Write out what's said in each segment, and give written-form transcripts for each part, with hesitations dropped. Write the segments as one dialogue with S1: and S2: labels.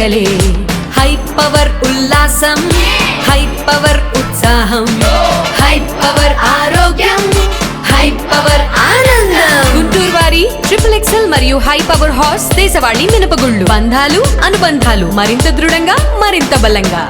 S1: పండగలే high power ఉల్లాసం high power ఉత్సాహం high power ఆరోగ్యం హై పవర్ ఆనందం గుంటూరు వారి XXL మరియు హై పవర్ హార్స్ దేశవాళీ మినపగుళ్ళు బంధాలు అనుబంధాలు మరింత దృఢంగా మరింత బలంగా.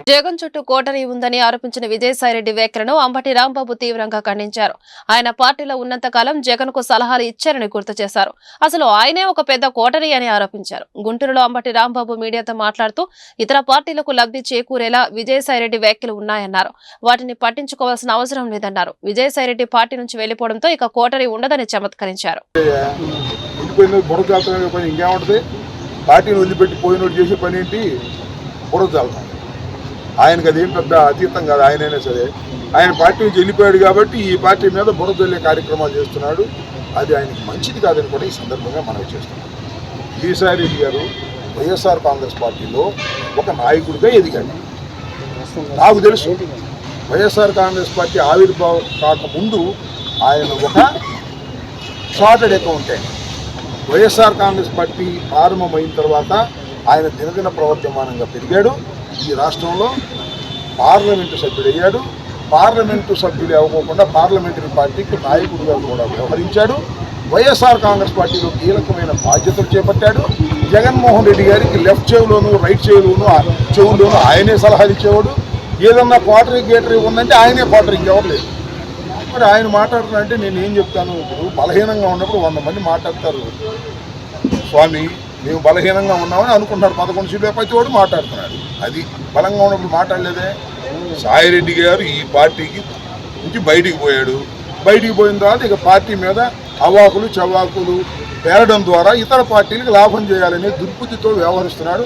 S2: జగన్ చుట్టూ కోటరీ ఉందని ఆరోపించిన విజయసాయిరెడ్డి వ్యాఖ్యలను అంబటి రాంబాబు తీవ్రంగా ఖండించారు. ఆయన పార్టీలో ఉన్నంత కాలం జగన్ కు సలహాలు ఇచ్చారని గుర్తు చేశారు. అసలు ఆయనే ఒక పెద్ద కోటరీ అని ఆరోపించారు. గుంటూరులో అంబటి రాంబాబు మీడియాతో మాట్లాడుతూ ఇతర పార్టీలకు లబ్ధి చేకూరేలా విజయసాయిరెడ్డి వ్యాఖ్యలు ఉన్నాయన్నారు. వాటిని పట్టించుకోవాల్సిన అవసరం లేదన్నారు. విజయసాయిరెడ్డి పార్టీ నుంచి వెళ్లిపోవడంతో ఇక కోటరీ ఉండదని చమత్కరించారు.
S3: ఆయనకు అదేం పెద్ద అతీతం కాదు. ఆయనైనా సరే ఆయన పార్టీ నుంచి వెళ్ళిపోయాడు కాబట్టి ఈ పార్టీ మీద బురద జల్లే కార్యక్రమాలు చేస్తున్నాడు. అది ఆయనకి మంచిది కాదని కూడా ఈ సందర్భంగా మనవి చేస్తున్నాం. విజయసాయిరెడ్డి గారు వైఎస్ఆర్ కాంగ్రెస్ పార్టీలో ఒక నాయకుడిగా ఎదిగాడు. నాకు తెలుసు వైఎస్ఆర్ కాంగ్రెస్ పార్టీ ఆవిర్భావం కాకముందు ఆయన ఒక chartered accountant. YSR Congress party ప్రారంభమైన తర్వాత ఆయన దినదిన ప్రవర్తమానంగా పెరిగాడు. ఈ రాష్ట్రంలో పార్లమెంటు సభ్యుడయ్యాడు. పార్లమెంటు సభ్యుడు అవ్వకుండా పార్లమెంటరీ పార్టీకి నాయకుడిగా కూడా వ్యవహరించాడు. వైఎస్ఆర్ కాంగ్రెస్ పార్టీలో కీలకమైన బాధ్యతలు చేపట్టాడు. జగన్మోహన్ రెడ్డి గారికి లెఫ్ట్ చెవులోను రైట్ చెవులోను ఆయనే సలహాలు ఇచ్చేవాడు. ఏదన్నా క్వార్టరీ గేటరీ ఉందంటే ఆయనే క్వార్టరీ ఇంకెవరు లేదు. మరి ఆయన మాట్లాడుతున్నారంటే నేను ఏం చెప్తాను, ఇప్పుడు బలహీనంగా ఉన్నప్పుడు 100 మంది మాట్లాడతారు. స్వామి మేము బలహీనంగా ఉన్నామని అనుకుంటున్నారు. 11 సీట్ల ప్రతి వాడు మాట్లాడుతున్నాడు. అది బలంగా ఉన్నప్పుడు మాట్లాడలేదే. సాయిరెడ్డి గారు ఈ పార్టీకి నుంచి బయటికి పోయాడు. బయటికి పోయిన తర్వాత ఇక పార్టీ మీద అవాకులు చవాకులు పేరడం ద్వారా ఇతర పార్టీలకు లాభం చేయాలనే దుర్బుద్ధితో వ్యవహరిస్తున్నాడు.